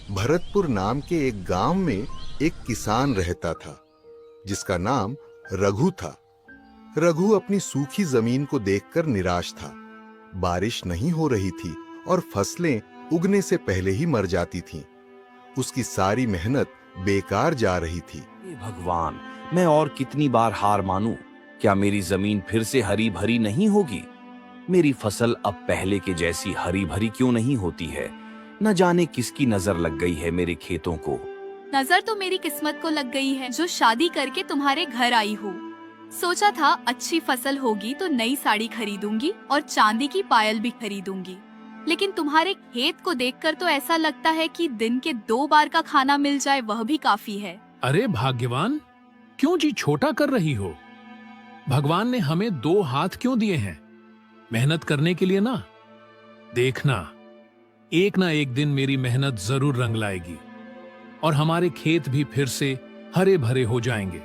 भरतपुर नाम के एक गांव में एक किसान रहता था जिसका नाम रघु था। रघु अपनी सूखी जमीन को देखकर निराश था। बारिश नहीं हो रही थी और फसलें उगने से पहले ही मर जाती थीं। उसकी सारी मेहनत बेकार जा रही थी। हे भगवान, मैं और कितनी बार हार मानूं? क्या मेरी जमीन फिर से हरी भरी नहीं होगी? मेरी फसल अब पहले के जैसी हरी भरी क्यों नहीं होती है? न जाने किसकी नजर लग गई है मेरे खेतों को। नजर तो मेरी किस्मत को लग गई है जो शादी करके तुम्हारे घर आई हूँ। सोचा था अच्छी फसल होगी तो नई साड़ी खरीदूंगी और चांदी की पायल भी खरीदूंगी, लेकिन तुम्हारे खेत को देखकर तो ऐसा लगता है कि दिन के 2 बार का खाना मिल जाए वह भी काफी है। अरे भाग्यवान, क्यों जी छोटा कर रही हो? भगवान ने हमें 2 हाथ क्यों दिए हैं? मेहनत करने के लिए ना। देखना, एक ना एक दिन मेरी मेहनत जरूर रंग लाएगी और हमारे खेत भी फिर से हरे भरे हो जाएंगे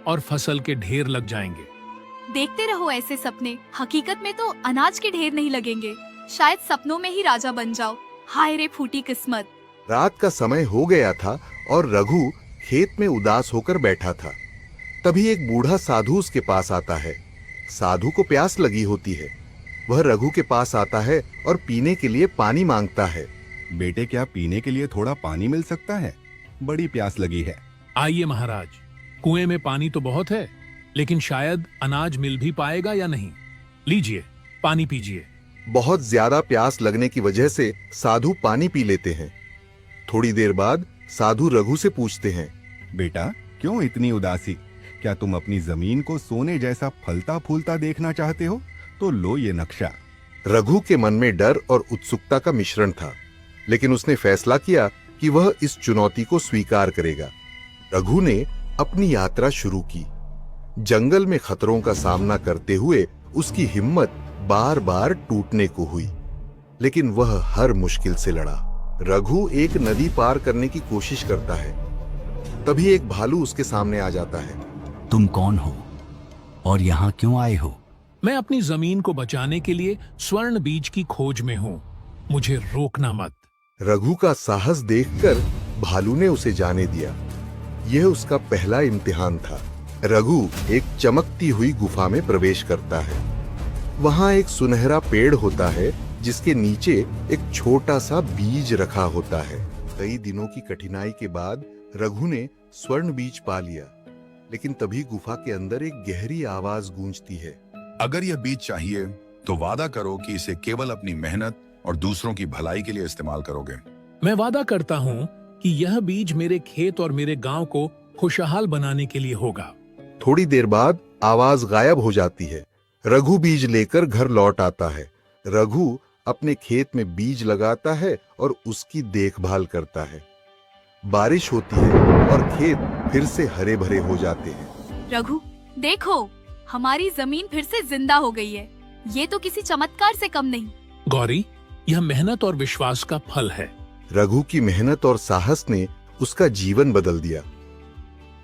और फसल के ढेर लग जाएंगे। देखते रहो ऐसे सपने, हकीकत में तो अनाज के ढेर नहीं लगेंगे। शायद सपनों में ही राजा बन जाओ। हाय रे फूटी किस्मत। रात का समय हो गया था और रघु खेत में उदास होकर बैठा था। तभी एक बूढ़ा साधु उसके पास आता है। साधु को प्यास लगी होती है। वह रघु के पास आता है और पीने के लिए पानी मांगता है। बेटे, क्या पीने के लिए थोड़ा पानी मिल सकता है? बड़ी प्यास लगी है। आइए महाराज, कुएं में पानी तो बहुत है, लेकिन शायद अनाज मिल भी पाएगा या नहीं। लीजिए, पानी पीजिए। बहुत ज्यादा प्यास लगने की वजह से साधु पानी पी लेते हैं। थोड़ी देर बाद साधु रघु से पूछते हैं, बेटा, क्यों इतनी उदासी? क्या तुम अपनी जमीन को सोने जैसा फलता फूलता देखना चाहते हो? तो लो ये नक्शा। रघु के मन में डर और उत्सुकता का मिश्रण था, लेकिन उसने फैसला किया कि वह इस चुनौती को स्वीकार करेगा। रघु ने अपनी यात्रा शुरू की। जंगल में खतरों का सामना करते हुए उसकी हिम्मत बार बार टूटने को हुई, लेकिन वह हर मुश्किल से लड़ा। रघु एक नदी पार करने की कोशिश करता है। तभी एक भालू उसके सामने आ जाता है। तुम कौन हो और यहाँ क्यों आए हो? मैं अपनी जमीन को बचाने के लिए स्वर्ण बीज की खोज में हूँ। मुझे रोकना मत। रघु का साहस देखकर भालू ने उसे जाने दिया। यह उसका पहला इम्तिहान था। रघु एक चमकती हुई गुफा में प्रवेश करता है। वहां एक सुनहरा पेड़ होता है जिसके नीचे एक छोटा सा बीज रखा होता है। कई दिनों की कठिनाई के बाद रघु ने स्वर्ण बीज पा लिया, लेकिन तभी गुफा के अंदर एक गहरी आवाज गूंजती है। अगर यह बीज चाहिए तो वादा करो कि इसे केवल अपनी मेहनत और दूसरों की भलाई के लिए इस्तेमाल करोगे। मैं वादा करता हूँ कि यह बीज मेरे खेत और मेरे गांव को खुशहाल बनाने के लिए होगा। थोड़ी देर बाद आवाज गायब हो जाती है। रघु बीज लेकर घर लौट आता है। रघु अपने खेत में बीज लगाता है और उसकी देखभाल करता है। बारिश होती है और खेत फिर से हरे भरे हो जाते हैं। रघु, देखो, हमारी जमीन फिर से जिंदा हो गई है। ये तो किसी चमत्कार से कम नहीं। गौरी, यह मेहनत और विश्वास का फल है। रघु की मेहनत और साहस ने उसका जीवन बदल दिया।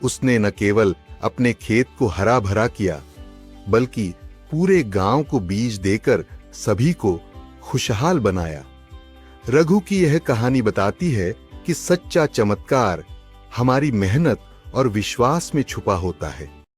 उसने न केवल अपने खेत को हरा भरा किया, बल्कि पूरे गांव को बीज देकर सभी को खुशहाल बनाया। रघु की यह कहानी बताती है कि सच्चा चमत्कार हमारी मेहनत और विश्वास में छुपा होता है।